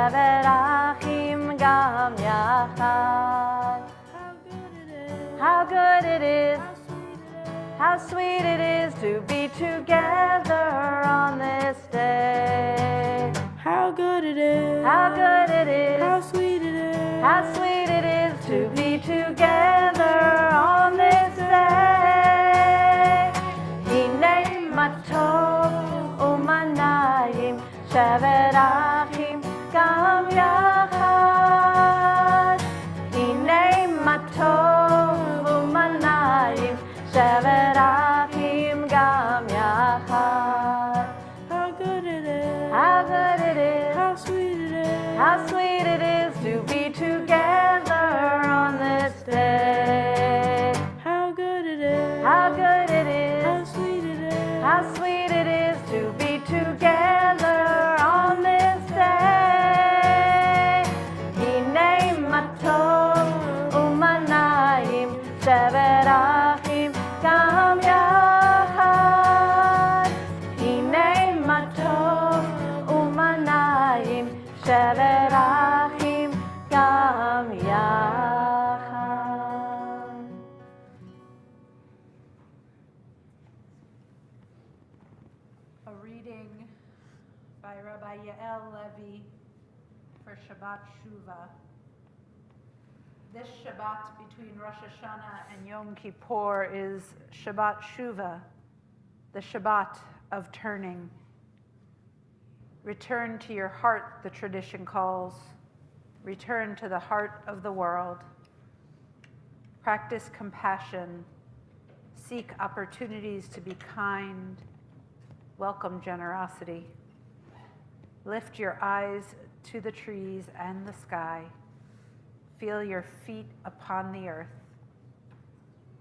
Shevet Achim Gam Yachad. How good it is, how sweet it is to be together on this day. How good it is, how good it is, how sweet it is, how sweet it is to be together on this day. Hinei matov umanayim shevet achim gam yachad. Hinei matov umanayim shevet achim gam yachad. how good it is, How good it is, how sweet it is, how sweet it is to be together on this day. how good it is, How good it how is, sweet it is, how sweet it is to be together on this day. Hinei matov umanayim shevet achim gam yachad. Hinei matov umanayim shevet achim gam yachad. A reading by Rabbi Levi for Shabbat Shuva. This Shabbat between Rosh Hashanah and Yom Kippur is Shabbat Shuva, the Shabbat of turning. Return to your heart, the tradition calls. Return to the heart of the world. Practice compassion. Seek opportunities to be kind. Welcome generosity. Lift your eyes to the trees and the sky. Feel your feet upon the earth.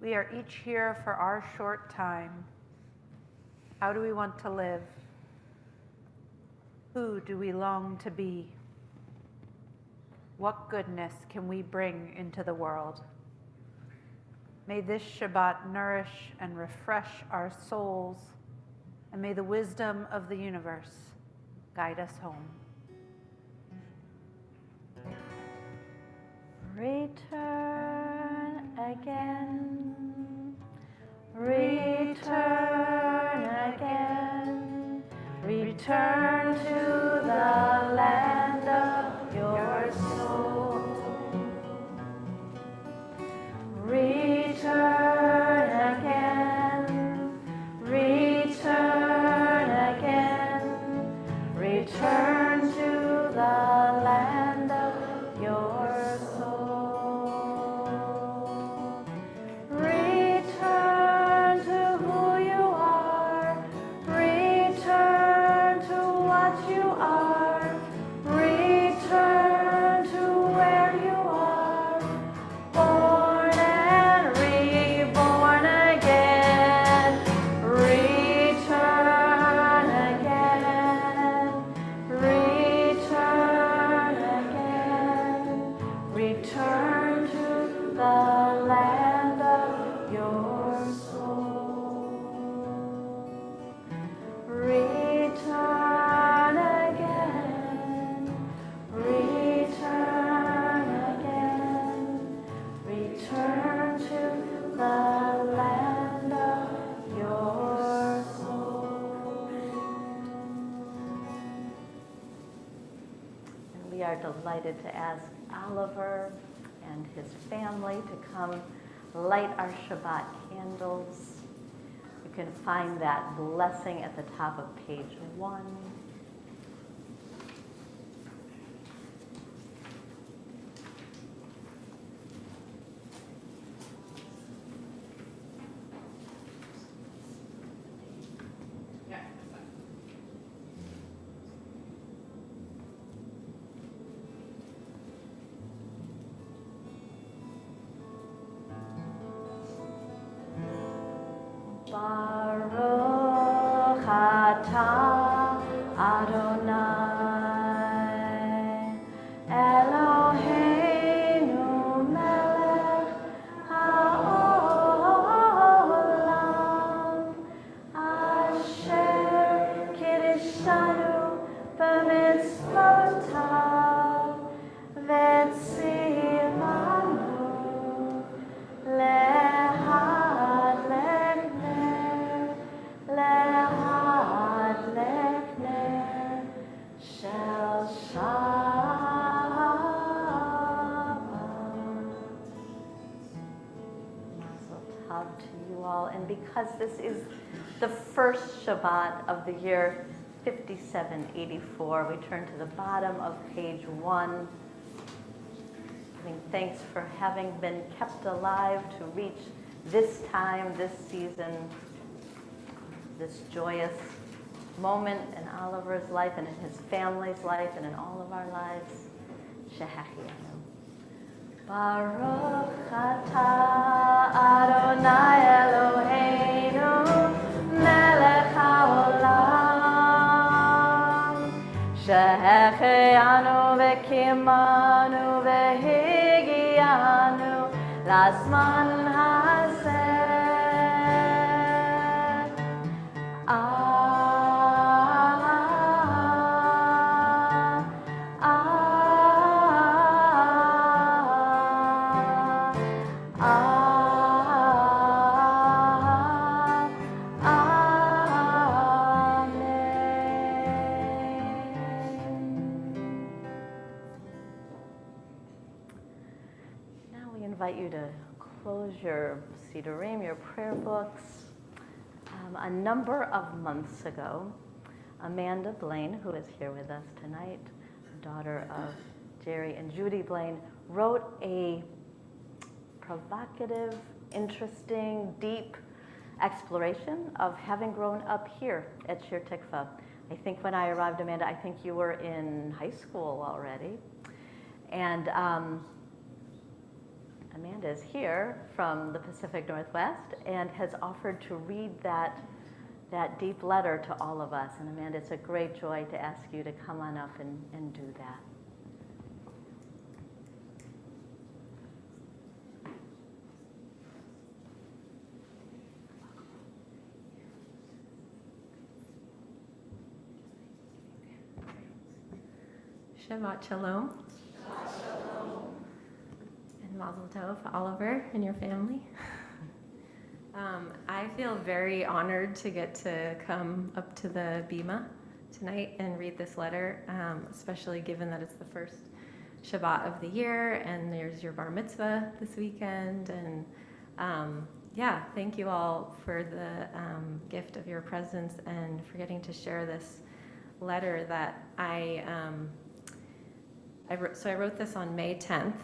We are each here for our short time. How do we want to live? Who do we long to be? What goodness can we bring into the world? May this Shabbat nourish and refresh our souls, and may the wisdom of the universe guide us home. Return again, return again, return to the land of your soul. Return again, return again, return to the land of your soul. Return to who you are, return to what you are, return to where you are, born and reborn again. Return again, return again, return to the land of your soul. Return again, return again, return to the land of your soul. And we are delighted to ask Oliver and his family to come light our Shabbat candles. You can find that blessing at the top of page 1. Baruch atah Adonai Eloheinu melech haolam asher kiddushanu b'mitzvotav because this is the first Shabbat of the year 5784. We turn to the bottom of page 1, giving thanks for having been kept alive to reach this time, this season, this joyous moment in Oliver's life and in his family's life and in all of our lives. Shehachianu. Baruch atah Adonai Eloheinu melech haolam shehechianu v'kimanu v'higianu lazman hazeh. Invite you to close your Sidurim, your prayer books. A number of months ago, Amanda Blaine, who is here with us tonight, daughter of Jerry and Judy Blaine, wrote a provocative, interesting, deep exploration of having grown up here at Shir Tikvah. I think when I arrived, Amanda, I think you were in high school already. And Amanda is here from the Pacific Northwest and has offered to read that deep letter to all of us. And Amanda, it's a great joy to ask you to come on up and do that. Shabbat Shalom. Mazel Tov, Oliver, and your family. I feel very honored to get to come up to the Bima tonight and read this letter, especially given that it's the first Shabbat of the year and there's your bar mitzvah this weekend. And thank you all for the gift of your presence and for getting to share this letter that I wrote. So I wrote this on May 10th.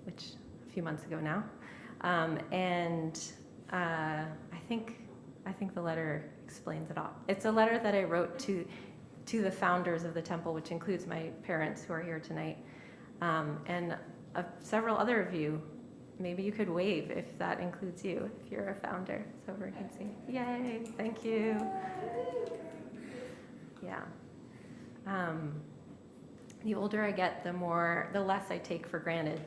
Which a few months ago now, I think the letter explains it all. It's a letter that I wrote to the founders of the temple, which includes my parents who are here tonight, and several other of you. Maybe you could wave if that includes you, if you're a founder, so everyone can see. Yay! Thank you. Yeah. The older I get, the less I take for granted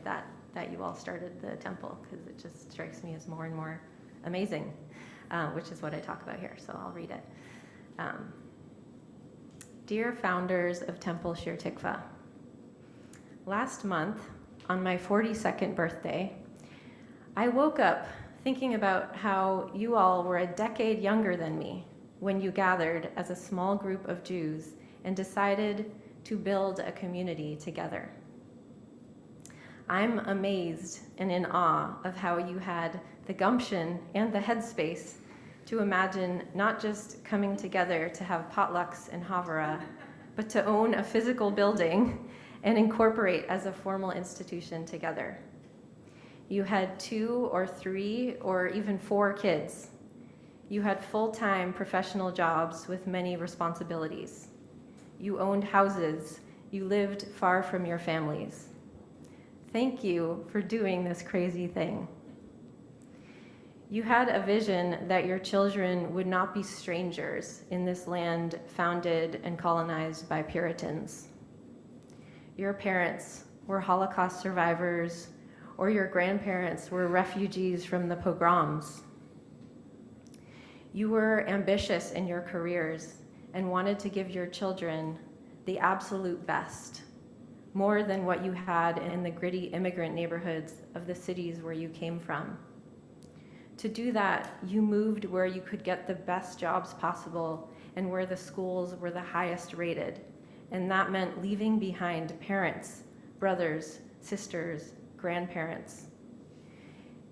that you all started the temple, because it just strikes me as more and more amazing, which is what I talk about here, so I'll read it. Dear founders of Temple Shir Tikvah, last month, on my 42nd birthday, I woke up thinking about how you all were a decade younger than me when you gathered as a small group of Jews and decided to build a community together. I'm amazed and in awe of how you had the gumption and the headspace to imagine not just coming together to have potlucks and havara, but to own a physical building and incorporate as a formal institution together. You had 2 or 3 or even 4 kids. You had full-time professional jobs with many responsibilities. You owned houses. You lived far from your families. Thank you for doing this crazy thing. You had a vision that your children would not be strangers in this land founded and colonized by Puritans. Your parents were Holocaust survivors, or your grandparents were refugees from the pogroms. You were ambitious in your careers and wanted to give your children the absolute best, more than what you had in the gritty immigrant neighborhoods of the cities where you came from. To do that, you moved where you could get the best jobs possible and where the schools were the highest rated. And that meant leaving behind parents, brothers, sisters, grandparents.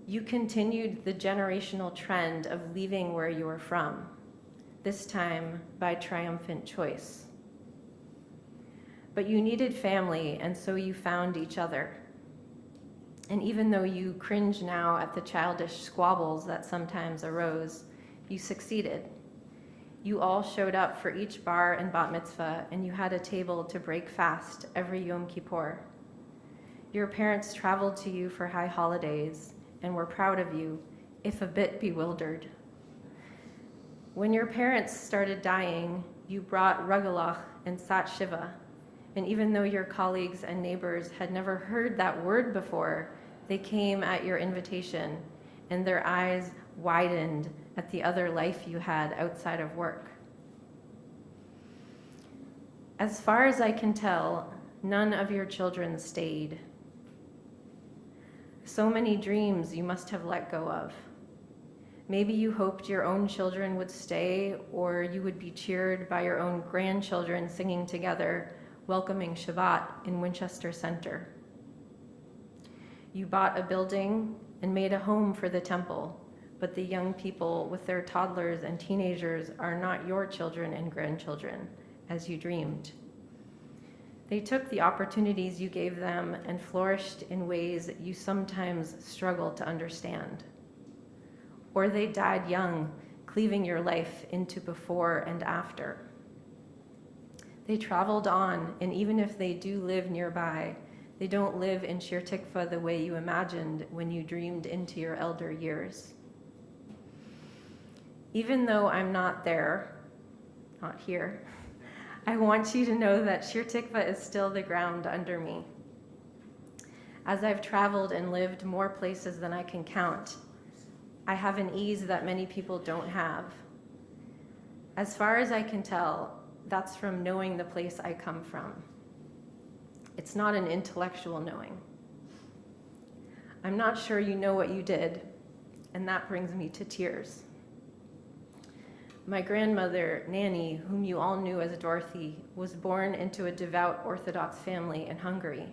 You continued the generational trend of leaving where you were from, this time by triumphant choice. But you needed family, and so you found each other. And even though you cringe now at the childish squabbles that sometimes arose, you succeeded. You all showed up for each bar and bat mitzvah, and you had a table to break fast every Yom Kippur. Your parents traveled to you for high holidays and were proud of you, if a bit bewildered. When your parents started dying, you brought Rugelach and Sat Shiva, and even though your colleagues and neighbors had never heard that word before, they came at your invitation, and their eyes widened at the other life you had outside of work. As far as I can tell, none of your children stayed. So many dreams you must have let go of. Maybe you hoped your own children would stay, or you would be cheered by your own grandchildren singing together, welcoming Shabbat in Winchester Center. You bought a building and made a home for the temple, but the young people with their toddlers and teenagers are not your children and grandchildren, as you dreamed. They took the opportunities you gave them and flourished in ways you sometimes struggle to understand. Or they died young, cleaving your life into before and after. They traveled on, and even if they do live nearby, they don't live in Shir Tikvah the way you imagined when you dreamed into your elder years. Even though I'm not there, not here, I want you to know that Shir Tikvah is still the ground under me. As I've traveled and lived more places than I can count, I have an ease that many people don't have. As far as I can tell, that's from knowing the place I come from. It's not an intellectual knowing. I'm not sure you know what you did, and that brings me to tears. My grandmother, Nanny, whom you all knew as Dorothy, was born into a devout Orthodox family in Hungary.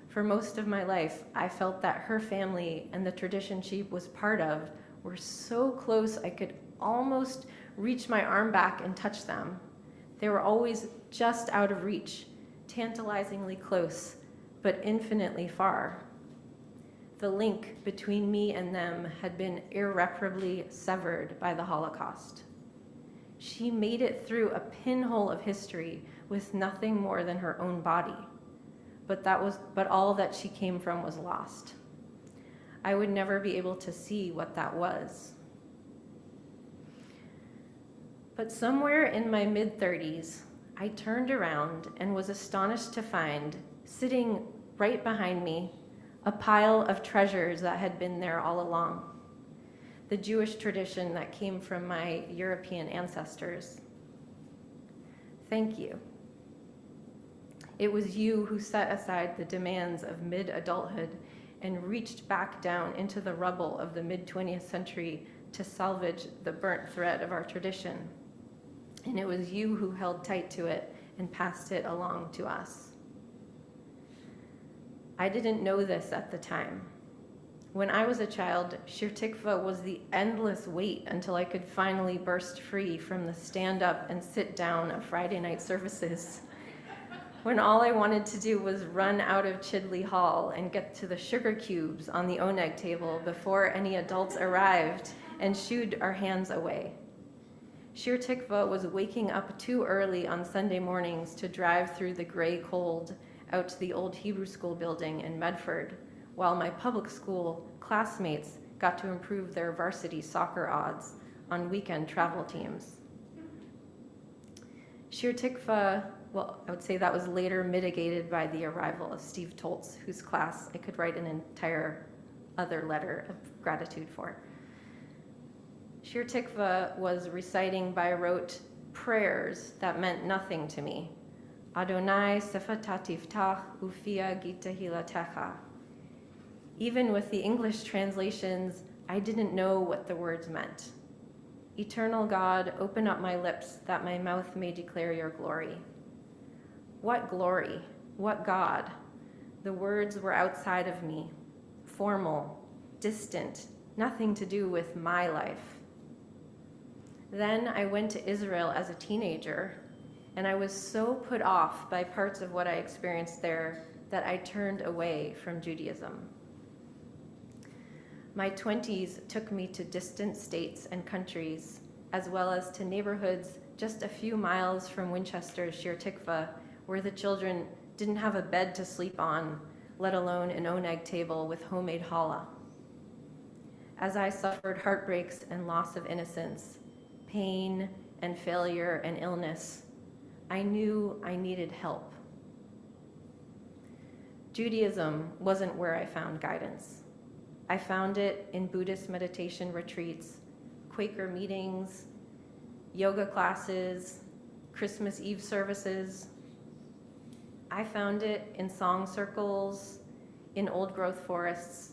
For most of my life, I felt that her family and the tradition she was part of were so close I could almost reach my arm back and touch them. They were always just out of reach, tantalizingly close, but infinitely far. The link between me and them had been irreparably severed by the Holocaust. She made it through a pinhole of history with nothing more than her own body, but all that she came from was lost. I would never be able to see what that was. But somewhere in my mid-30s, I turned around and was astonished to find, sitting right behind me, a pile of treasures that had been there all along. The Jewish tradition that came from my European ancestors. Thank you. It was you who set aside the demands of mid-adulthood and reached back down into the rubble of the mid-20th century to salvage the burnt thread of our tradition. And it was you who held tight to it and passed it along to us. I didn't know this at the time. When I was a child, Shir Tikvah was the endless wait until I could finally burst free from the stand up and sit down of Friday night services. When all I wanted to do was run out of Chidley Hall and get to the sugar cubes on the oneg table before any adults arrived and shooed our hands away. Shir Tikvah was waking up too early on Sunday mornings to drive through the gray cold out to the old Hebrew school building in Medford, while my public school classmates got to improve their varsity soccer odds on weekend travel teams. Shir Tikvah, well, I would say that was later mitigated by the arrival of Steve Toltz, whose class I could write an entire other letter of gratitude for. Shir Tikvah was reciting by rote prayers that meant nothing to me. Adonai sefatativtach ufia gita hilatecha. Even with the English translations, I didn't know what the words meant. Eternal God, open up my lips that my mouth may declare your glory. What glory? What God? The words were outside of me, formal, distant, nothing to do with my life. Then I went to Israel as a teenager, and I was so put off by parts of what I experienced there that I turned away from Judaism. My 20s took me to distant states and countries, as well as to neighborhoods just a few miles from Winchester's Shir Tikvah, where the children didn't have a bed to sleep on, let alone an oneg table with homemade challah. As I suffered heartbreaks and loss of innocence, pain and failure and illness, I knew I needed help. Judaism wasn't where I found guidance. I found it in Buddhist meditation retreats, Quaker meetings, yoga classes, Christmas Eve services. I found it in song circles, in old growth forests,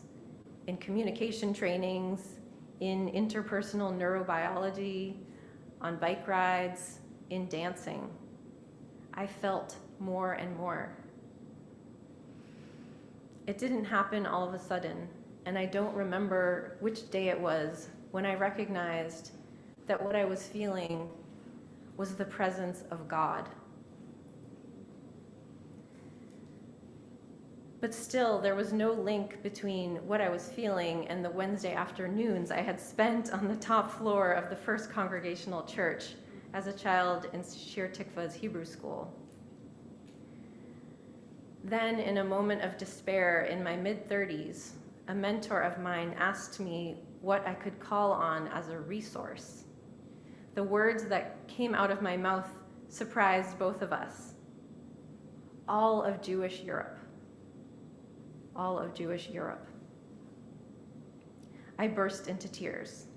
in communication trainings, in interpersonal neurobiology, on bike rides, in dancing. I felt more and more. It didn't happen all of a sudden, and I don't remember which day it was when I recognized that what I was feeling was the presence of God. But still, there was no link between what I was feeling and the Wednesday afternoons I had spent on the top floor of the First Congregational Church as a child in Shir Tikvah's Hebrew school. Then, in a moment of despair in my mid-30s, a mentor of mine asked me what I could call on as a resource. The words that came out of my mouth surprised both of us. All of Jewish Europe. All of Jewish Europe. I burst into tears.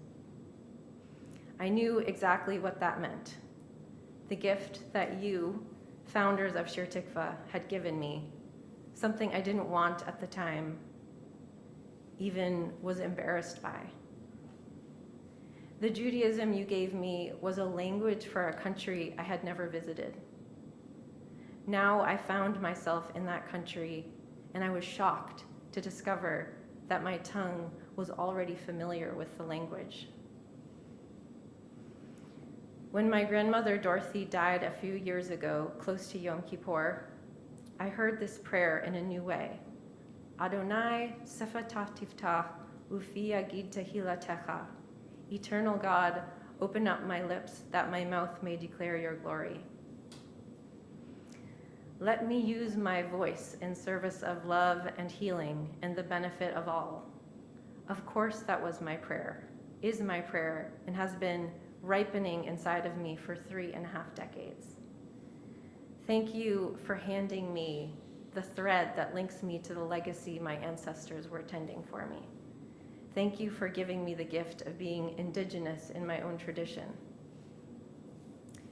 I knew exactly what that meant. The gift that you, founders of Shir Tikvah, had given me, something I didn't want at the time, even was embarrassed by. The Judaism you gave me was a language for a country I had never visited. Now I found myself in that country, and I was shocked to discover that my tongue was already familiar with the language. When my grandmother Dorothy died a few years ago, close to Yom Kippur, I heard this prayer in a new way. Adonai sefatah tiftah ufi yagid tehilatecha. Eternal God, open up my lips that my mouth may declare your glory. Let me use my voice in service of love and healing and the benefit of all. Of course, that was my prayer, is my prayer, and has been ripening inside of me for 3.5 decades. Thank you for handing me the thread that links me to the legacy my ancestors were tending for me. Thank you for giving me the gift of being indigenous in my own tradition.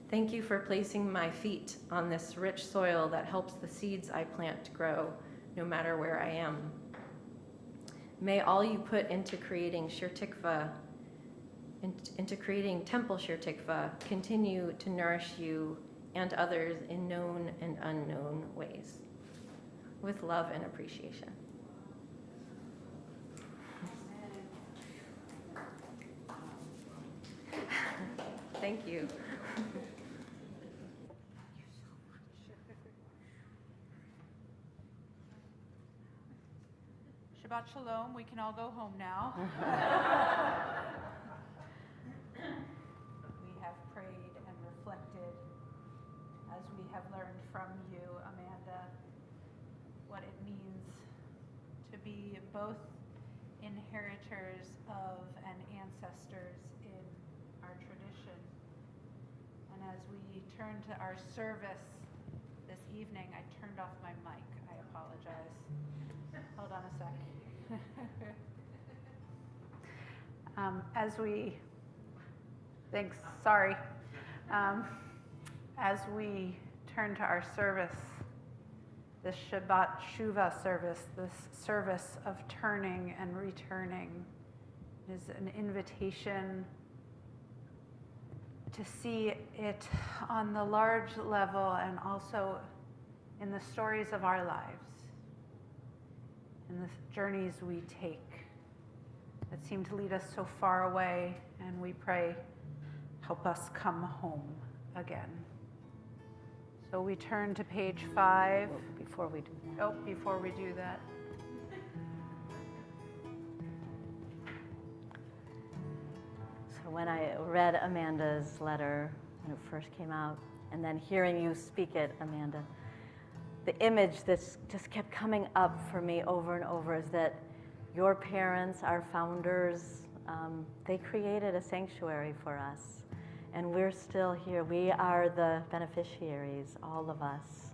Thank you for placing my feet on this rich soil that helps the seeds I plant to grow, no matter where I am. May all you put into creating Shir Tikvah, into creating Temple Shir Tikvah, continue to nourish you and others in known and unknown ways. With love and appreciation. Thank you. Shabbat Shalom. We can all go home now. We have prayed and reflected as we have learned from you, Amanda, what it means to be both inheritors of and ancestors in our tradition. And as we turn to our service this evening, I turned off my mic. I apologize. Hold on a sec. Thanks, sorry. As we turn to our service, this Shabbat Shuva service, this service of turning and returning, is an invitation to see it on the large level and also in the stories of our lives, in the journeys we take. that seem to lead us so far away, and we pray, help us come home again. So we turn to page 5. Well, before we do that. Oh, before we do that. So when I read Amanda's letter when it first came out, and then hearing you speak it, Amanda, the image that just kept coming up for me over and over is that your parents, our founders, they created a sanctuary for us. And we're still here. We are the beneficiaries, all of us.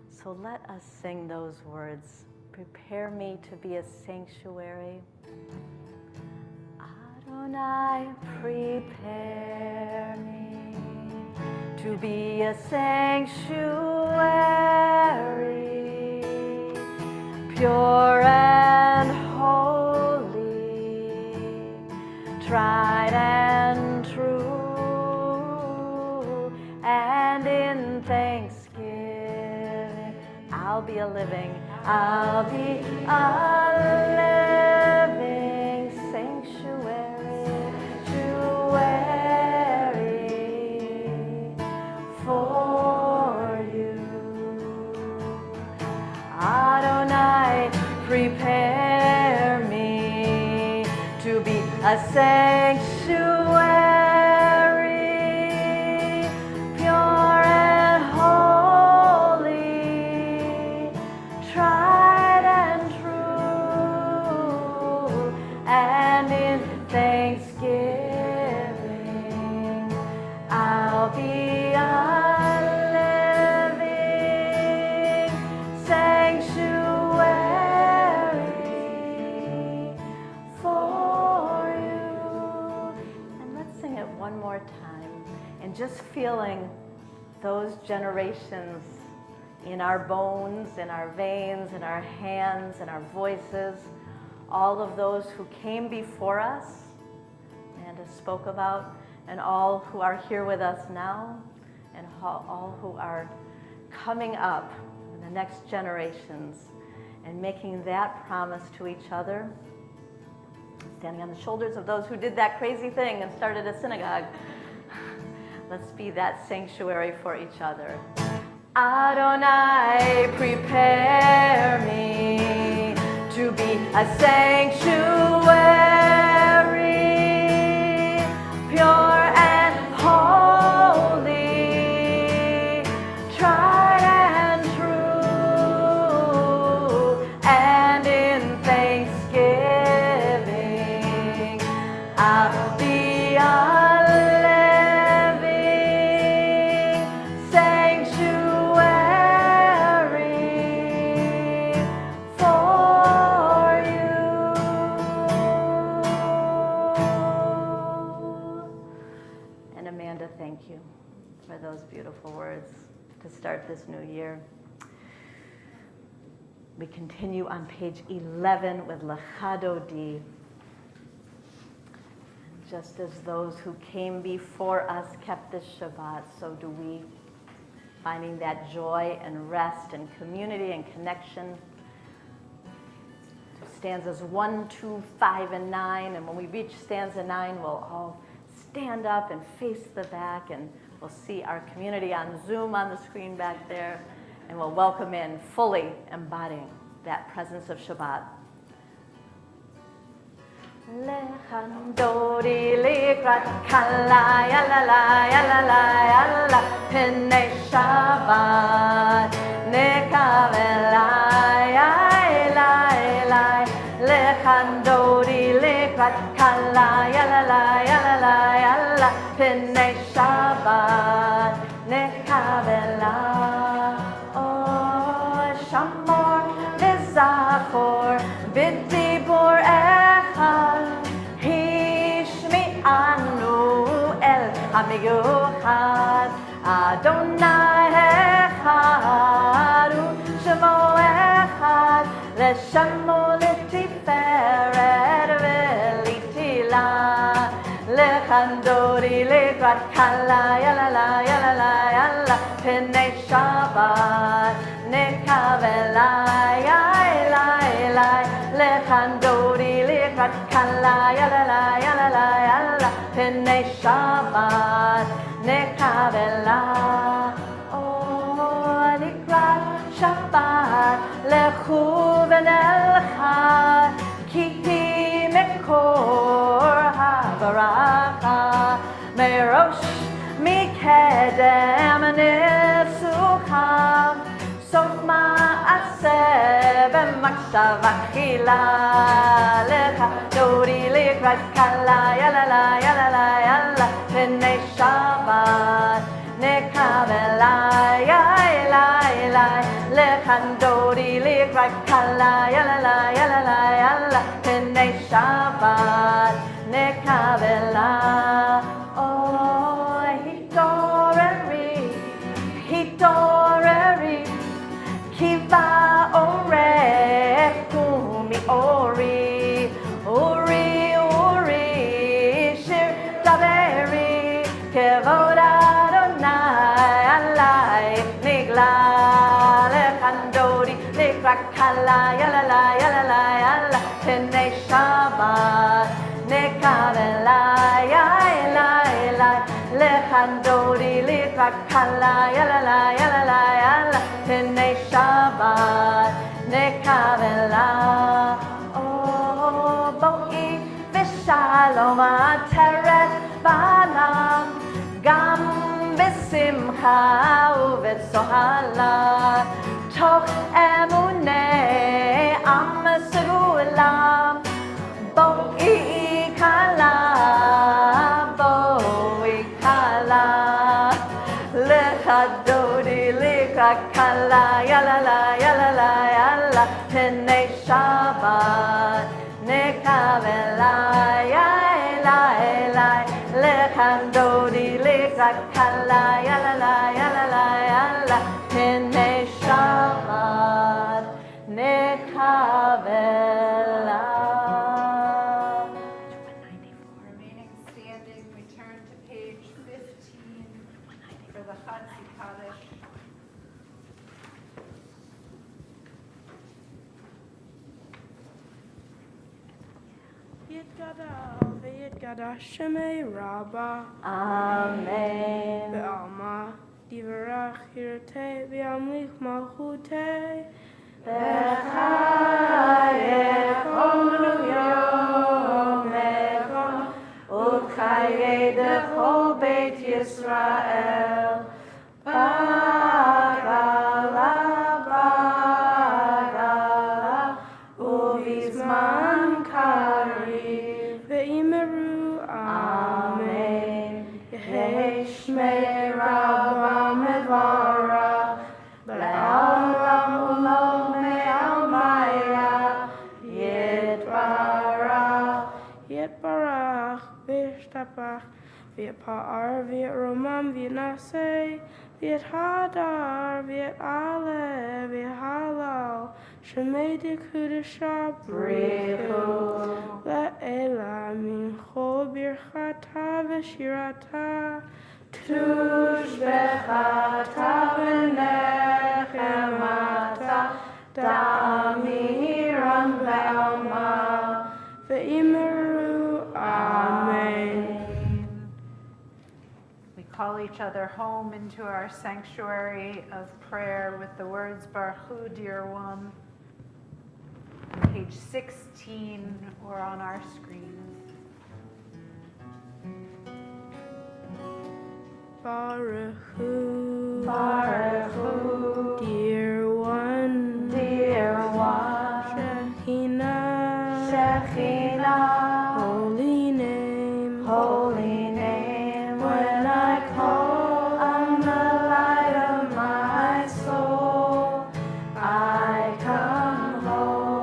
So let us sing those words. Prepare me to be a sanctuary. Adonai, prepare me to be a sanctuary, pure and holy, tried and true. And in thanksgiving, I'll be a living sanctuary for you. Adonai, prepare me to be a sanctuary. Just feeling those generations in our bones, in our veins, in our hands, in our voices, all of those who came before us, Amanda spoke about, and all who are here with us now, and all who are coming up in the next generations, and making that promise to each other, standing on the shoulders of those who did that crazy thing and started a synagogue. Let's be that sanctuary for each other. Adonai, prepare me to be a sanctuary, pure and holy, tried and true, and in thanksgiving, I'll be a thank you for those beautiful words to start this new year. We continue on page 11 with Lecha Dodi. Just as those who came before us kept this Shabbat, so do we, finding that joy and rest and community and connection. Stanzas 1, 2, 5, and 9, and when we reach stanza 9, we'll all stand up and face the back, and we'll see our community on Zoom on the screen back there, and we'll welcome in, fully embodying that presence of Shabbat. Lechan Dodi likrat kala yalala yalala yalla penei Shabbat nekavelai elai Lechan Dodi likrat kala yalala yalala yalla penei Shabbat nekavelai oh shamor v'zachor b'dibur echad hishmi'anu el hamiyuchad Adonai echad u'shemo echad l'shemo l'tiferet v'litila Lechan Dodi likrat kala yalala yalala yalla penei Shabbat nekavelai Lechan Dodi likrat kala kala yalala yalala yalla Pnei Shabbat nekavela Oh likrat Shabbat lechu v'nelcha Ki mekor habaraka Merosh mikedem nifsucham Sof ma'aseh b'makshava chila Lecha dodi likrat kala yalala yalala yalla Pnei Shabbat nekavela yalala Lecha dodi likrat kala yalala yalala yalla Pnei Shabbat nekavela Oh hitoreri Kiva orech kumi ori shir daveri Kevod Adonai alai nigla lechandodi likrak kala yalala yalala yalla Pnei Shabbat nekavela yalala lechandodi likrak kala yalala yalala yalla Pnei Shabbat nekavela Oh boi v'shalom ateret banam Gam b'simcha u'v'tzohala Toch emunei am segulam Boi kala Lecha dodi likrak kala yalala yalala yalla Pnei Shabbat nekavela yalala Lecha dodi likrak kala yalala yalala yalla Pnei Shabbat nekavela Remaining standing, we turn to page 15 for the Chatzi Kaddish. Yitgadal v'yitgadash Shemei Rabbah Amen Ve'alma Divarach Hirtei V'yamlich Malchutei B'chayech olu yomecha U'chayei dechol Beit Yisrael Bagala Uvizman Kariv Ve'imeru Amen Yehei Shmei Rabbah Mevarach Le'olam u'lom me'almaya Yitbarach Yitbarach V'yishtapach V'yitpa'ar V'yitromam V'yinaseh V'yithadar V'yit'aleh V'yihalal Shemei Dekudesha Brichu Le'ela Mincho Birchata V'shirata Tushbechata v'nechemata Da'amiram ve'alma Ve'imeru Amen. We call each other home into our sanctuary of prayer with the words Baruch Hu, dear one, on page 16 or on our screens. Baruch Hu, Baruch Hu, dear one, dear one Shekhinah, Shekhinah holy name, holy name when I call on the light of my soul I come home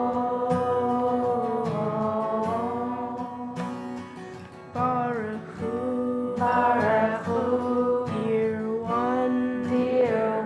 Baruch Hu, Baruch Hu, dear one, dear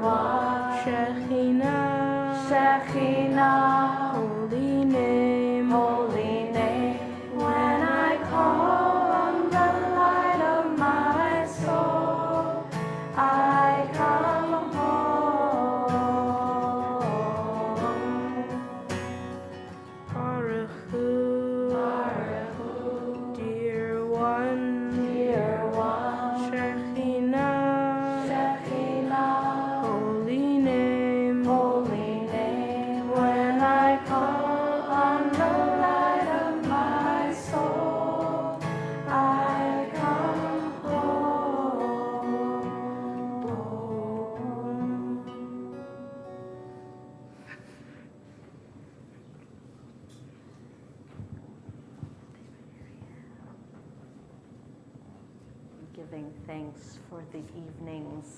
Thanks for the evenings,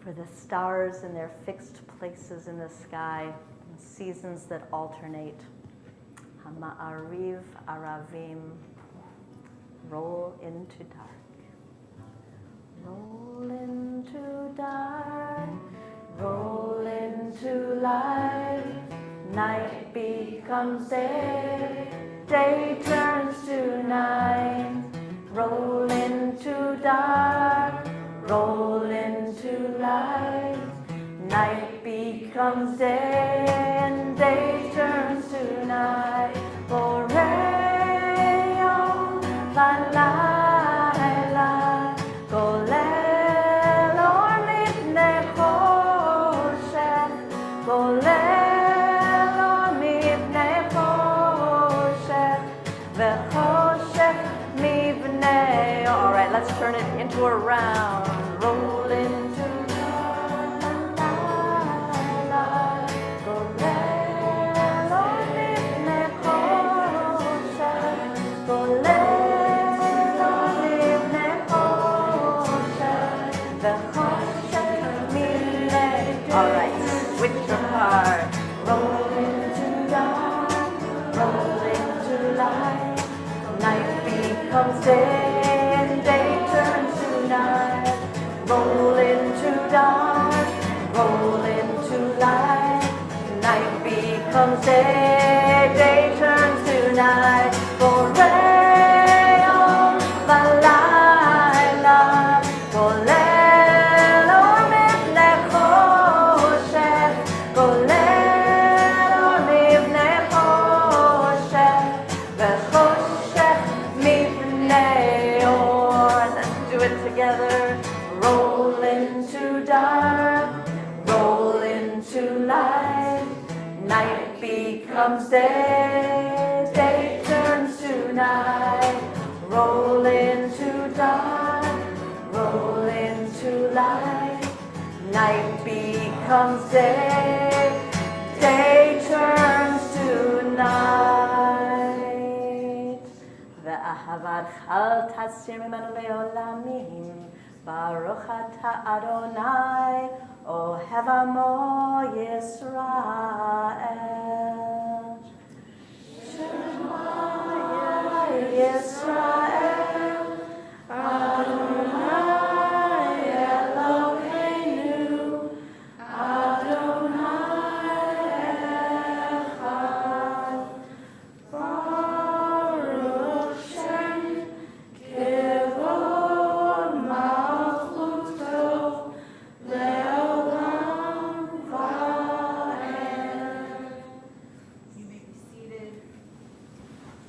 for the stars in their fixed places in the sky, and seasons that alternate. Hama'ariv aravim, roll into dark. Roll into dark, roll into light. Night becomes day, day turns to night. Roll into dark, roll into light. Night becomes day, and day turns to night. Boreyo v'layla, golel or mipnei choshech, golel or mipnei choshech, v'choshech mipnei. All right, let's turn it into a round. Roll into all right, switch your part. Roll into dark, roll into light. Night becomes day, and day turns to night. Roll into dark, roll into light. Night becomes day, day turns to night. Boreyo v'layla, golel or mipnei choshech, golel or mipnei choshech, v'choshech mipnei or. Let's do it together. Roll into dark, roll into light. Night becomes day, day turns to night. Roll into dark, roll into light. Night becomes day, day turns to night. Ve'ahavatcha tasir mimenu le'olamim. Baruch atah Adonai, ohev amo Yisrael. Shema Yisrael, Adonai Eloheinu, Adonai Echad. Baruch Shem Kivod Malchuto Le'olam Va'ed. You may be seated.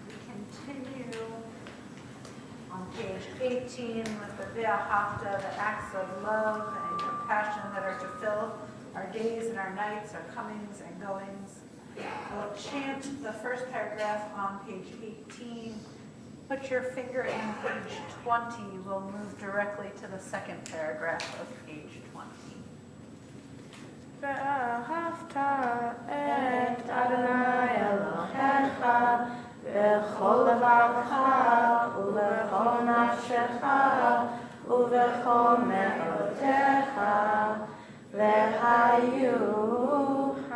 We continue on page 18 with the Ve'ahavta, the acts of love and compassion that are to fill our days and our nights, our comings and goings. We'll chant the first paragraph on page 18. Put your finger in page 20. We'll move directly to the second paragraph of page 20. ואהבת את אדוני אלוהיך בכל לבבך ובכל נפשך ובכל מאודך, והיו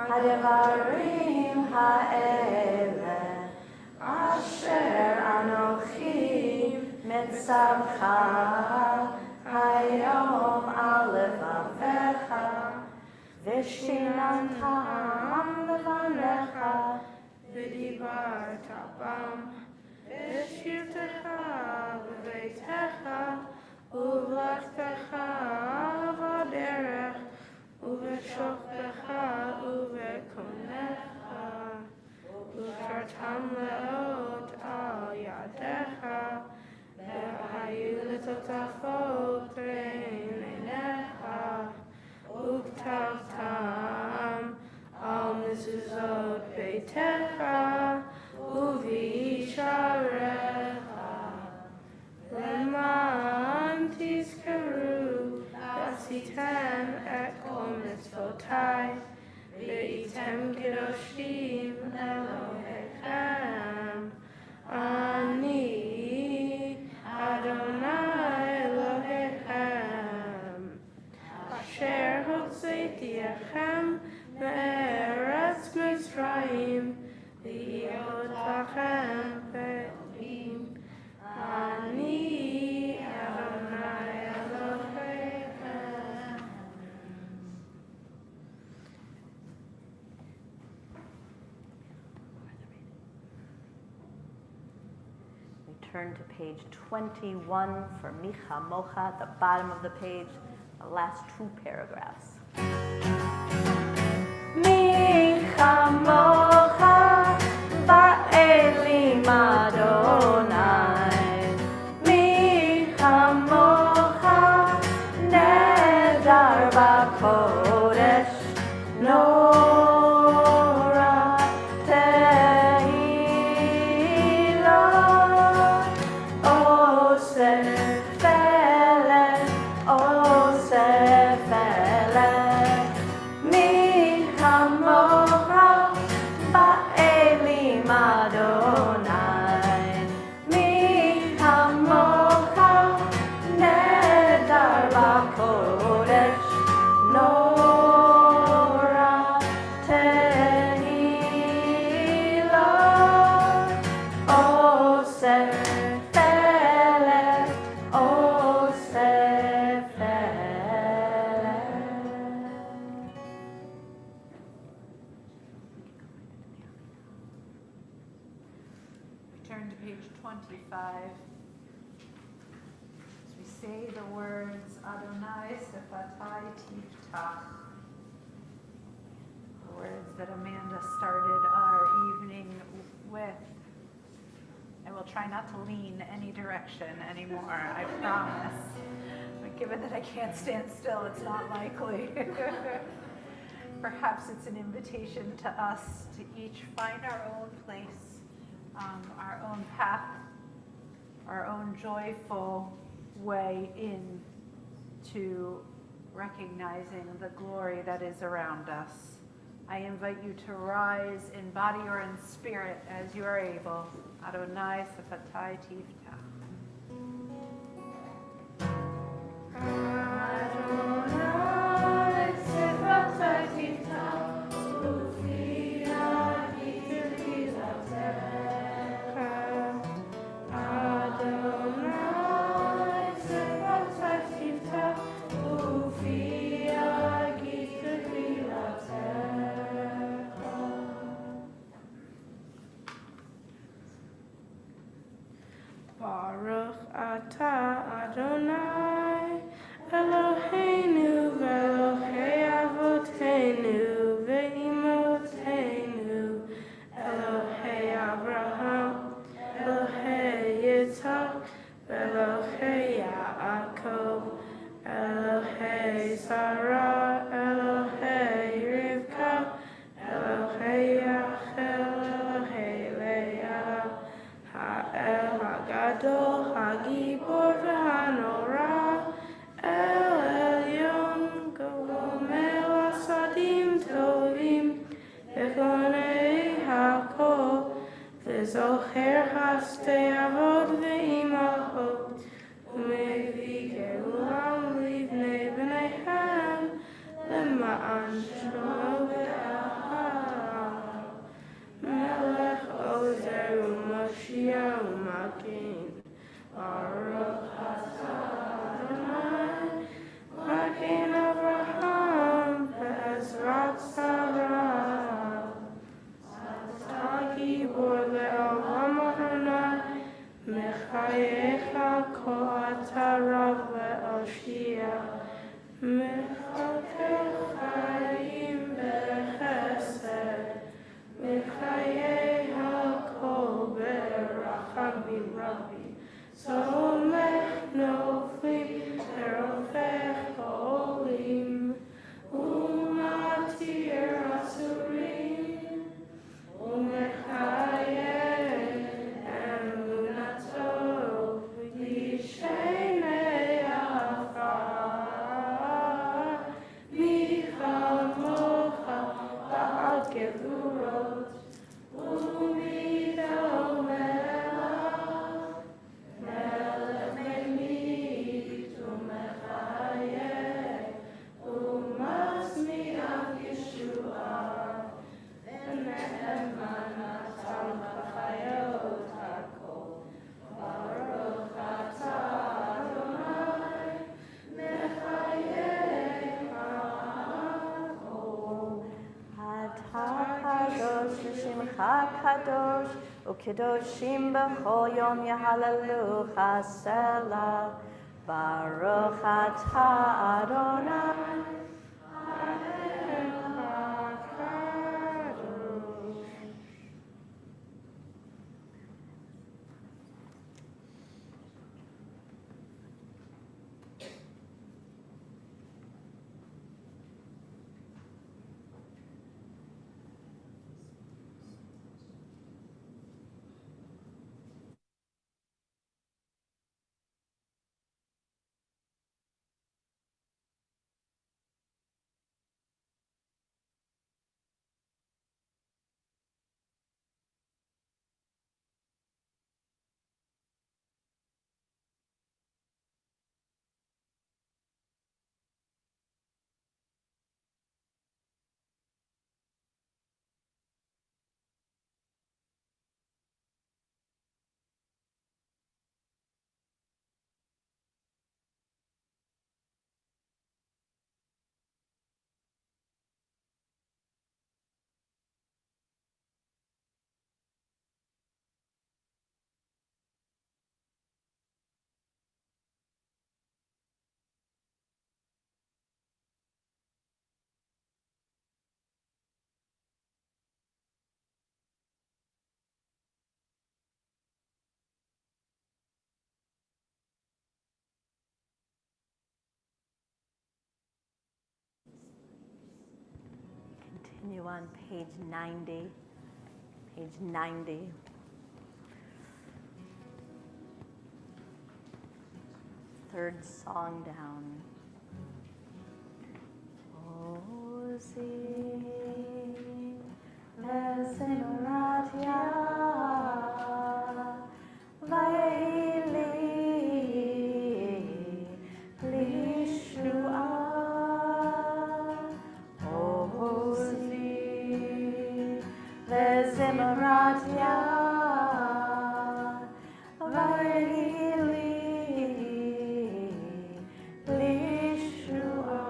הדברים האלה אשר אנוכי מצווך היום על לבבך, ושיננתם לבניך, ודיברת בם, בשבתך בביתך, ובלכתך בדרך, ובשוכבך ובקומך, וקרתם לאות על ידיך, והיו לטוטפות בין עיניך, וכתבתם על מזוזות ביתך ובישעריך, למען תזכרו ועשיתם את כל מצוותיי, והייתם קדושים אלוהיכם. אני אדוני להוציאכם מארץ מצרים, להיות לכם פנים. אני אדוני אלוהיכם. We turn to page 21 for Micha Mocha at the bottom of the page, the last two paragraphs. Micha Mocha Ba'elim Adonai, Micha Mocha Nedar B'Kodesh, Nora Tehillah, Osef Felech, Osef Felech, Micha Mocha Ba'elim Adonai, Micha Mocha Nedar B'Kodesh, Nora Tehillah, Osef Felech, Osef Felech. Turn to page 25. As we say the words Adonai Sefatai Tiftach, the words that Amanda started our evening with. I will try not to lean any direction anymore, I promise. But given that I can't stand still, it's not likely. Perhaps it's an invitation to us to each find our own place, our own path, our own joyful way in to recognizing the glory that is around us. I invite you to rise in body or in spirit as you are able. Adonai Sefatai Tiftach. Adonai Sefatai Tiftach, Ufi Agit Tilatecha. Adonai Sefatai Tiftach, Ufi Agit Tilatecha. Baruch atah Adonai Eloheinu ve'Elohei avoteinu ve'imotenu, Elohei Abraham, Elohei Yitzhak, Elohei Yaakov, Elohei Sarah, Elohei Rivka, Elohei Rachel, Elohei Leah, Ha'el Hagadol, Hagibor v'Hanora, El Elyon, Gomel Asadim Tovim, V'Konei Hakol, V'Zocher Hastei Avod V'Imachot, U'Mevi Geulam Livnei B'neihem, L'ma'an Shmo V'Ahava, Melech Ozer U'Mashiach U'Makin, Baruch atah Adonai, Makin Avraham ve'Ezrat Sarah, Atah Gibor le'olam Adonai, kadosh, ukedoshim b'chol yom yahalalucha selah. Baruch atah Adonai. Continue on page 90. Page 90. Third song down. Ozi Vezimuratya Vaili Lishua Ozi Vezimuratya Vaili Lishua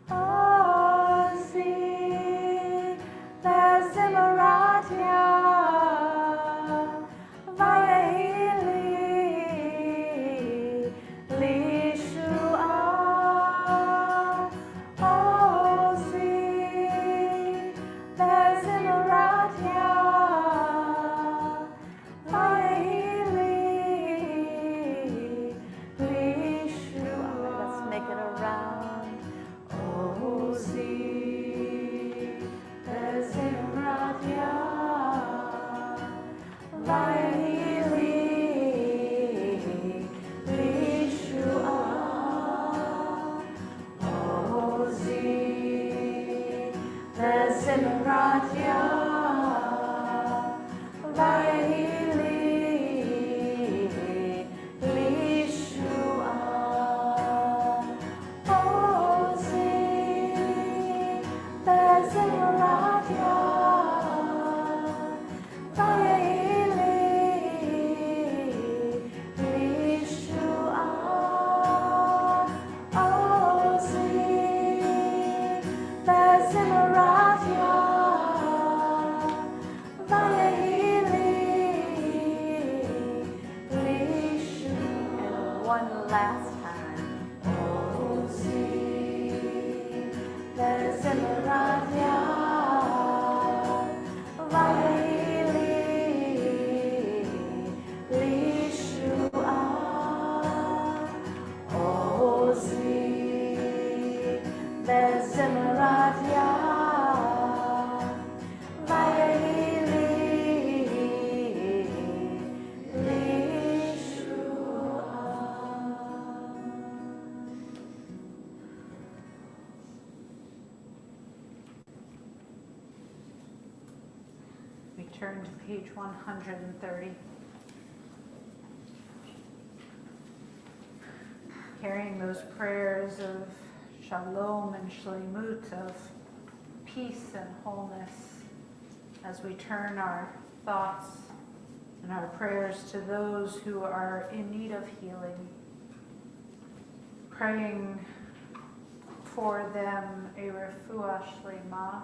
Ozi Vezimuratya Vaili Lishua Ozi Vezimuratya Vaili Lishua. Let's make it around. Ozi Vezimuratya Vaili Lishua Ozi Vezimuratya Vaili Lishua Ozi Vezimuratya Vaili Lishua Ozi Vezimuratya Vaili Lishua. And one last time. Ozi Vezimuratya Vaili Lishua Ozi Vezimuratya Vaili We turn to page 130. Carrying those prayers of shalom and shlemut, of peace and wholeness, as we turn our thoughts and our prayers to those who are in need of healing, praying for them a refuah shlema,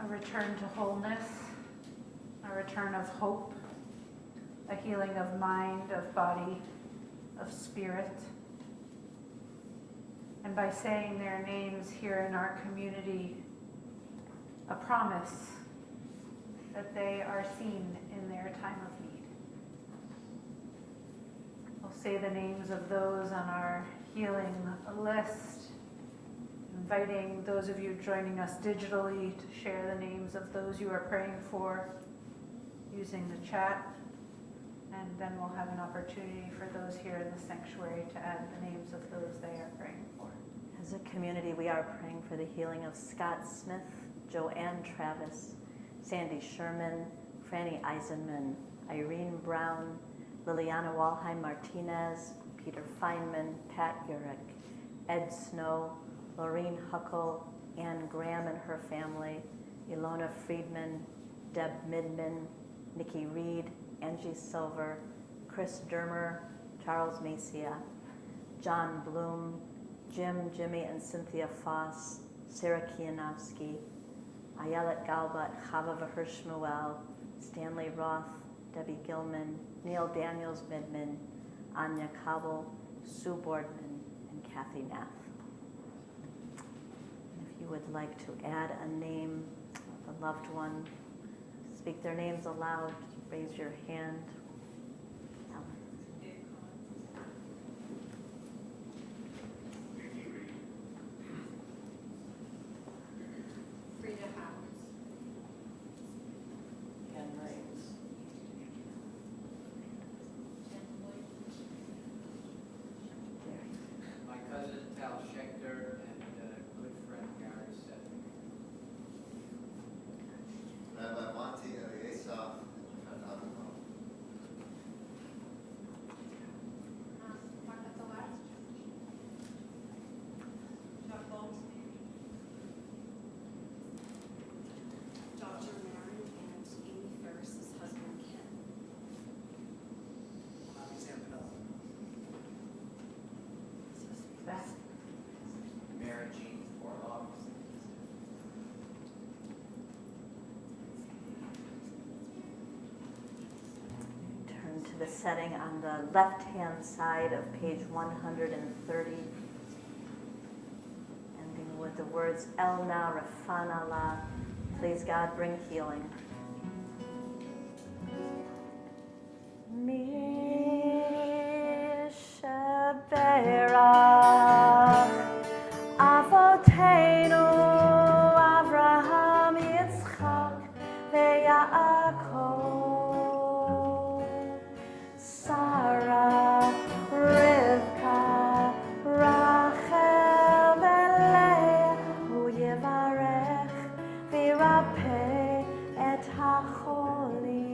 a return to wholeness, a return of hope, a healing of mind, of body, of spirit. And by saying their names here in our community, a promise that they are seen in their time of need. We'll say the names of those on our healing list, inviting those of you joining us digitally to share the names of those you are praying for using the chat. And then we'll have an opportunity for those here in the sanctuary to add the names of those they are praying for. As a community, we are praying for the healing of Scott Smith, Joanne Travis, Sandy Sherman, Franny Eisenman, Irene Brown, Liliana Walheim Martinez, Peter Feynman, Pat Urich, Ed Snow, Laureen Huckle, Ann Graham and her family, Ilona Friedman, Deb Midman, Nikki Reed, Angie Silver, Chris Dermer, Charles Macia, John Bloom, Jim, Jimmy, and Cynthia Foss, Sarah Kianowski, Ayelet Galbat, Chava Vaher-Shmuel, Stanley Roth, Debbie Gilman, Neil Daniels Midman, Anya Kabel, Sue Boardman, and Kathy Nath. And if you would like to add a name of a loved one, speak their names aloud, raise your hand. Turn to the setting on the left-hand side of page 130, ending with the words El Na Rafana La. Please God, bring healing. Avotenu Avraham Yitzchak veYaakov, Sarah, Rivka, Rachel veLeah, Hu Yevarech v'Yirapeh et hacholim.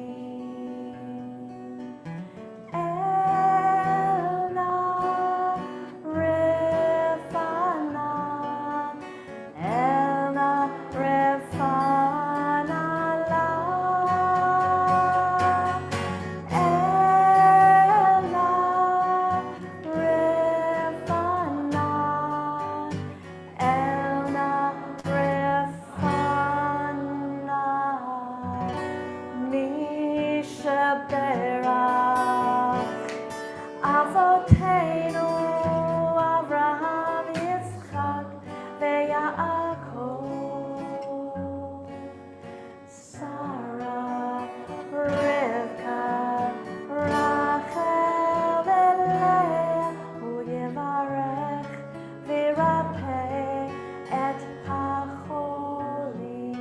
Elna Rifana, Elna Rifana La, Elna Rifana, Elna Rifana, Misha Berach, Avotenu Avraham Yitzchak veYaakov, Sarah, Rivka, Rachel veLeah, Hu Yevarech v'Yirapeh et hacholim.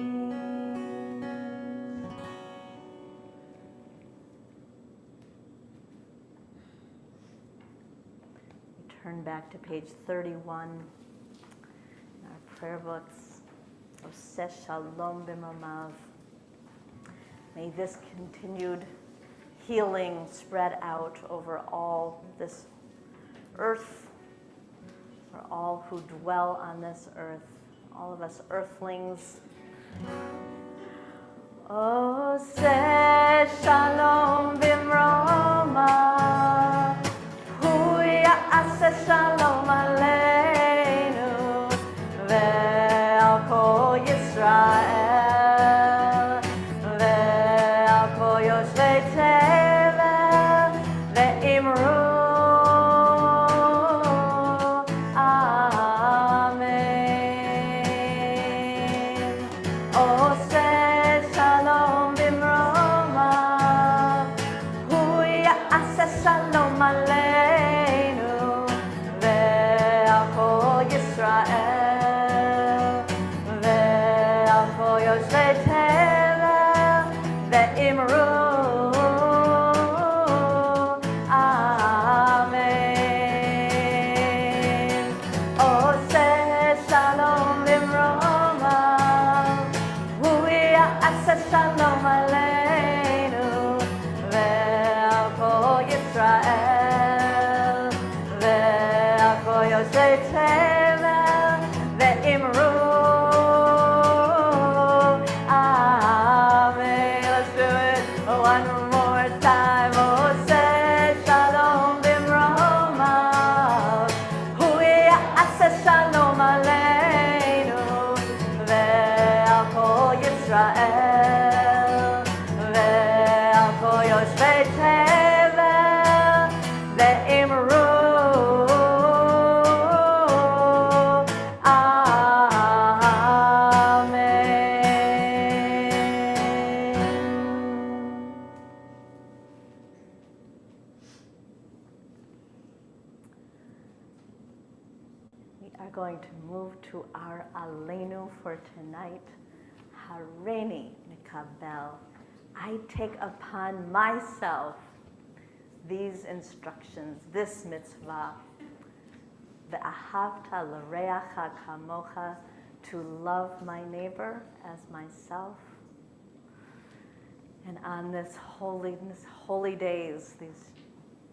We turn back to page 31 in our prayer books. Oseh Shalom b'mamav. May this continued healing spread out over all this earth, for all who dwell on this earth, all of us earthlings. Oseh Shalom b'mamav. Hu ya'aseh shalom aleinu ve'al kol Yisrael. Yoshvei Tevel Ve'imru. Amen. Let's do it one more time. Oseh Shalom Bimromav. Hu ya'aseh Shalom Aleinu ve'al kol Yisrael ve'al kol Yoshvei Tevel ve'imru. Going to move to our Aleinu for tonight. Hareini Mikabel. I take upon myself these instructions, this mitzvah. Ve'ahavta l'reacha kamocha, to love my neighbor as myself. And on this holy days, these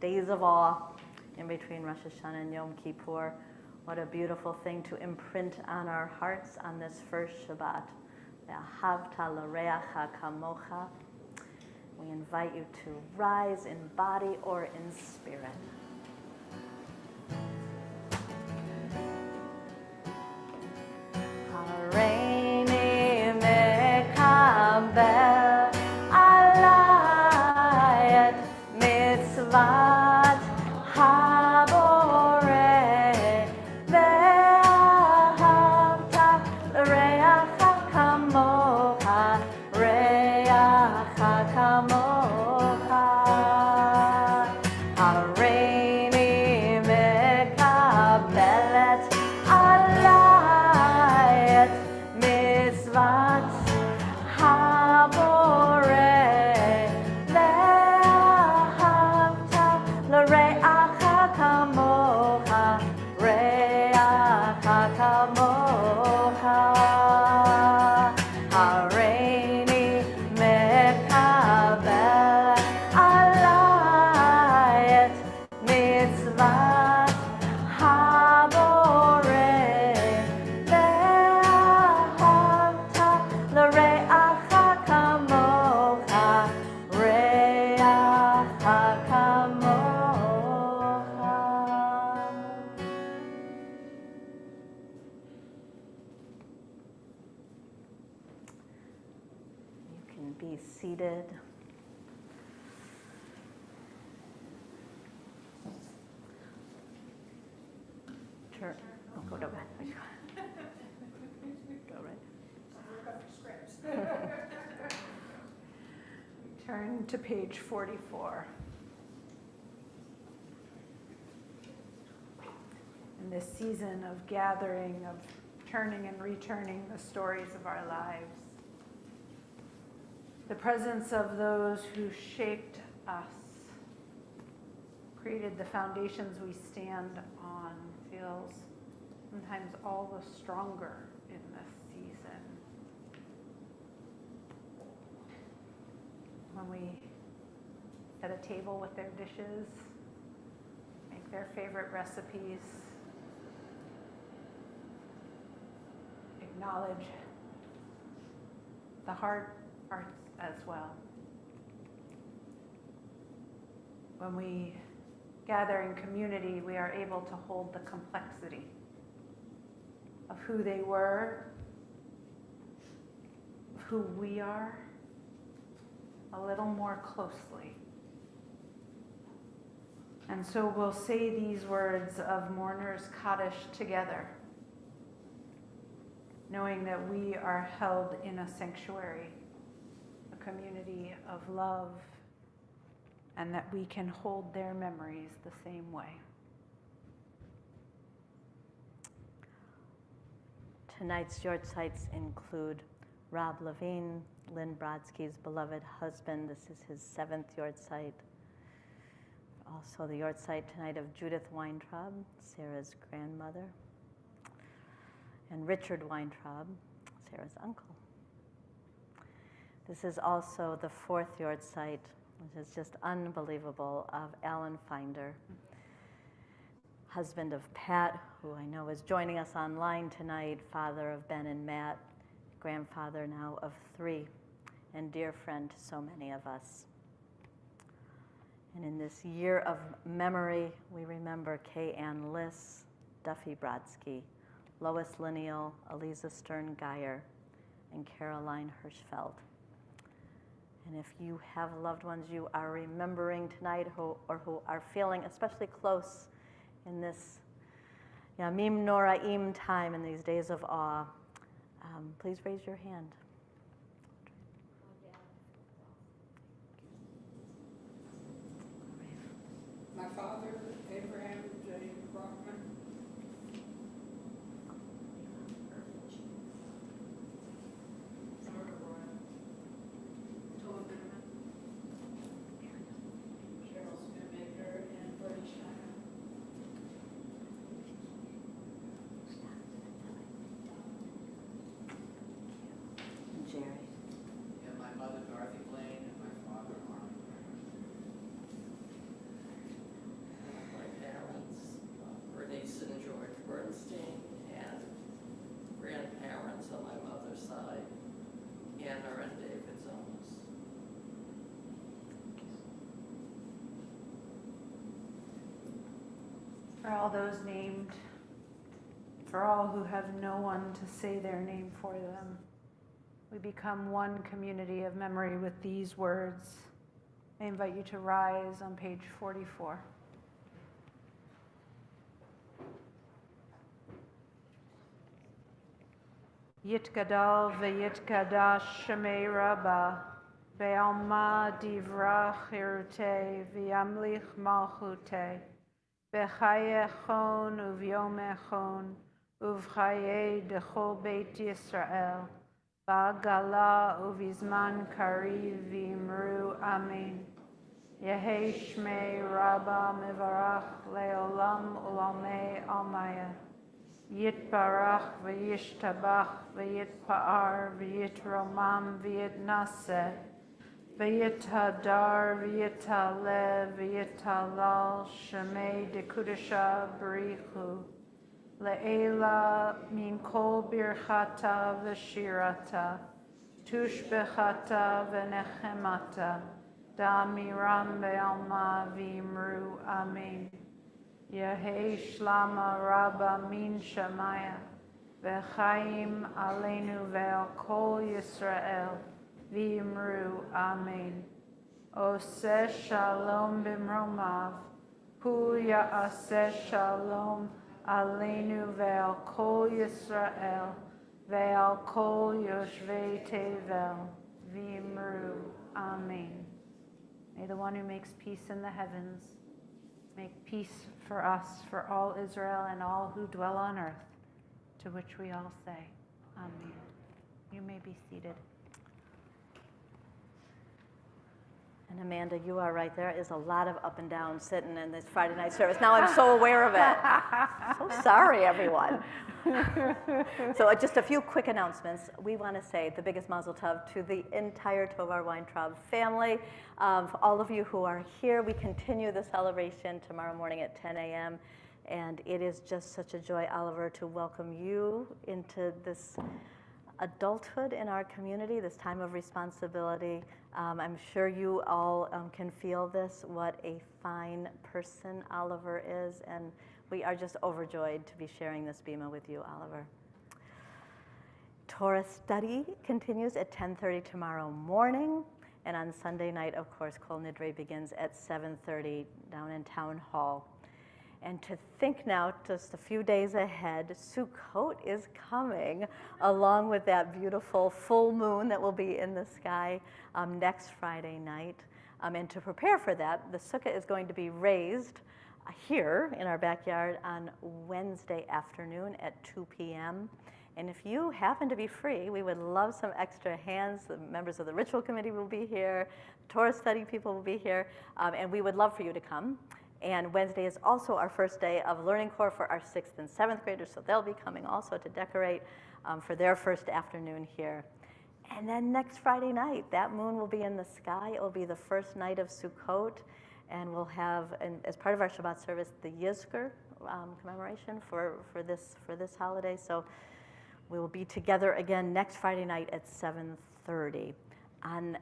days of awe in between Rosh Hashanah and Yom Kippur, what a beautiful thing to imprint on our hearts on this first Shabbat. Ve'ahavta l'reacha kamocha. We invite you to rise in body or in spirit. Hareini mekabel alai et mitzvat haboreh ve'ahavta l'reacha kamocha reacha kamocha. Hareini mekabelet alai et mitzvat haboreh ve'ahavta l'reacha kamocha reacha kamocha. Hareini mekabel alai et mitzvat haboreh ve'ahavta l'reacha kamocha reacha kamocha. You can be seated. Turn. Oh, go to bed. Go right. Turn to page 44. In this season of gathering, of turning and returning the stories of our lives, the presence of those who shaped us, created the foundations we stand on, feels sometimes all the stronger in this season. When we set a table with their dishes, make their favorite recipes, acknowledge the hard parts as well. When we gather in community, we are able to hold the complexity of who they were, of who we are, a little more closely. And so we'll say these words of Mourner's Kaddish together, knowing that we are held in a sanctuary, a community of love, and that we can hold their memories the same way. Tonight's yortzites include Rob Levine, Lynn Brodsky's beloved husband. This is his 7th yortzite. Also the yortzite tonight of Judith Weintraub, Sarah's grandmother, and Richard Weintraub, Sarah's uncle. This is also the 4th yortzite, which is just unbelievable, of Alan Finder. husband of Pat, who I know is joining us online tonight, father of Ben and Matt, grandfather now of 3, and dear friend to so many of us. And in this year of memory, we remember Kay Ann Liss, Duffy Brodsky, Lois Lineal, Eliza Stern-Geyer, and Caroline Hirschfeld. And if you have loved ones you are remembering tonight who are feeling especially close in this Yamim Noraim time, in these days of awe, please raise your hand. My father, Abraham J. Brockman. Cheryl Schumacher and Bertie Schneider. And Jerry. And my mother, Dorothy Blaine, and my father, Arnold. My parents, Bernice and George Bernstein, and grandparents on my mother's side, Anna and David Zomas. For all those named, for all who have no one to say their name for them, we become one community of memory with these words. I invite you to rise on page 44. Yitgadal v'yitkadash shemei Rabbah, be'alma divra chirute v'yamlich malchute, b'chayechon uv'yomechon, uv'chaye dechol beit Yisrael, ba'gala uv'izman kariv v'imru amen. Yehei shmei Rabbah mevarach le'olam ulamei almaya. Yitbarach v'yishtabach v'yitpa'ar v'yitromam v'yitnaseh v'yithadar v'yitalev v'yitalal shemei dekudasha b'richu le'ela min kol birchata v'shirata tushbechata v'nechemata da'amiram be'alma v'imru amen. Yehei shlama rabba min shamaya, v'chaim aleinu ve'al kol Yisrael, v'imru amen. Oseh shalom b'mromav, hu ya'aseh shalom aleinu ve'al kol Yisrael, ve'al kol yoshvei tevel, v'imru amen. May the one who makes peace in the heavens make peace for us, for all Israel and all who dwell on earth, to which we all say, Amen. You may be seated. And Amanda, you are right. There is a lot of up and down sitting in this Friday night service. Now I'm so aware of it. So sorry, everyone. So just a few quick announcements. We want to say the biggest mazel tov to the entire Tovar Weintraub family. For all of you who are here, we continue the celebration tomorrow morning at 10 a.m. And it is just such a joy, Oliver, to welcome you into this adulthood in our community, this time of responsibility. I'm sure you all can feel this, what a fine person Oliver is, and we are just overjoyed to be sharing this bima with you, Oliver. Torah study continues at 10:30 tomorrow morning, and on Sunday night, of course, Kol Nidre begins at 7:30 down in Town Hall. And to think now, just a few days ahead, Sukkot is coming, along with that beautiful full moon that will be in the sky next Friday night. And to prepare for that, the sukkah is going to be raised here in our backyard on Wednesday afternoon at 2 p.m. And if you happen to be free, we would love some extra hands. The members of the ritual committee will be here, Torah study people will be here, and we would love for you to come. And Wednesday is also our first day of Learning Corps for our 6th and 7th graders, so they'll be coming also to decorate for their first afternoon here. And then next Friday night, that moon will be in the sky. It will be the first night of Sukkot, And we'll have, as part of our Shabbat service, the Yizkor commemoration for this holiday. So we will be together again next Friday night at 7:30. On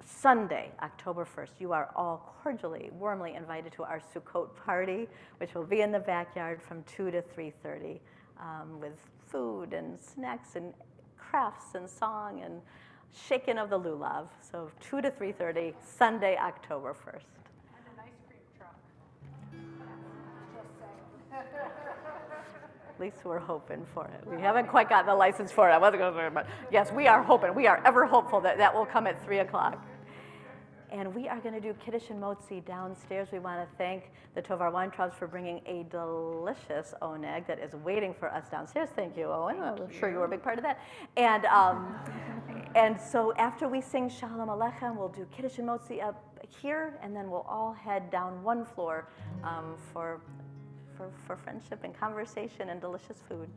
Sunday, October 1st, you are all cordially, warmly invited to our Sukkot party, which will be in the backyard from 2 to 3:30, with food and snacks and crafts and song and shaking of the lulav. So 2 to 3:30, Sunday, October 1st. And an ice cream truck. Just saying. At least we're hoping for it. We haven't quite gotten the license for it. I wasn't going to say it, but yes, we are hoping. We are ever hopeful that that will come at 3 o'clock. And we are going to do Kiddush and Motzi downstairs. We want to thank the Tovar Weintraubs for bringing a delicious oneg that is waiting for us downstairs. Thank you, Owen. I'm sure you were a big part of that. And so after we sing Shalom Aleichem, we'll do Kiddush and Motzi up here, and then we'll all head down one floor for friendship and conversation and delicious food.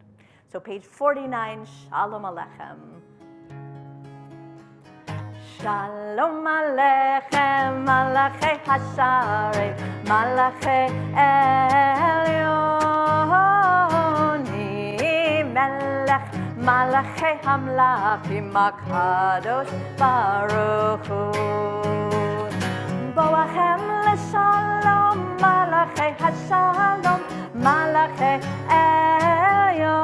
So page 49, Shalom Aleichem. Shalom Aleichem, Malachei Hasharei, Malachei Elyoni, Melech Malachei Hamlachim HaKadosh Baruch Hu. Boachem l'shalom, Malachei Hashalom, Malachei Elyon,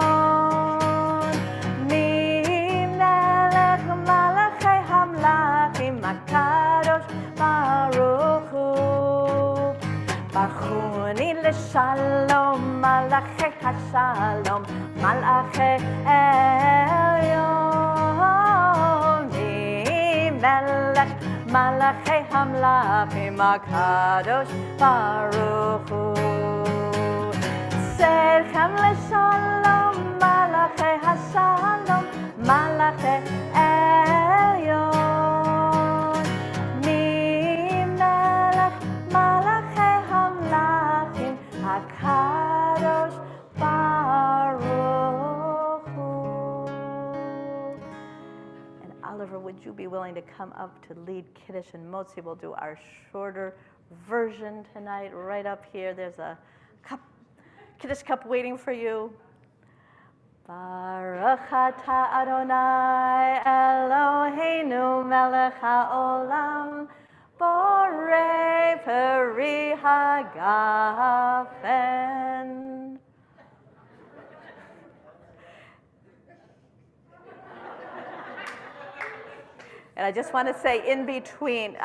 Melech Malachei Hamlachim HaKadosh Baruch Hu. Barchuni l'shalom, Malachei Hashalom, Malachei Elyon, Melech Malachei Hamlachim HaKadosh Baruch Hu. Serchem l'shalom, Malachei Hashalom, Malachei Elyon, Melech Malachei Hamlachim HaKadosh Baruch Hu. And Oliver, would you be willing to come up to lead Kiddush and Motzi? We'll do our shorter version tonight. Right up here, there's a cup, Kiddush cup waiting for you. Baruch atah Adonai Eloheinu melech haolam, borei peri hagafen. And I just want to say, in between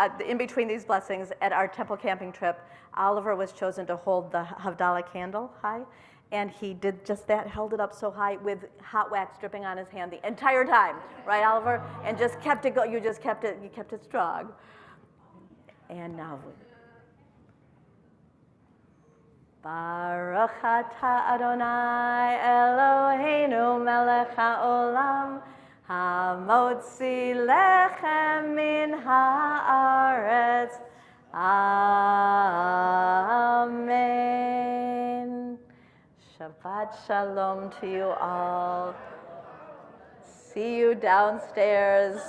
these blessings, at our temple camping trip, Oliver was chosen to hold the Havdalah candle high, and he did just that, held it up so high with hot wax dripping on his hand the entire time, right, Oliver? And just kept it going. You kept it strong. And now, Baruch atah Adonai Eloheinu melech haolam, Hamotzi lechem min haaretz. Amen. Shabbat shalom to you all. See you downstairs.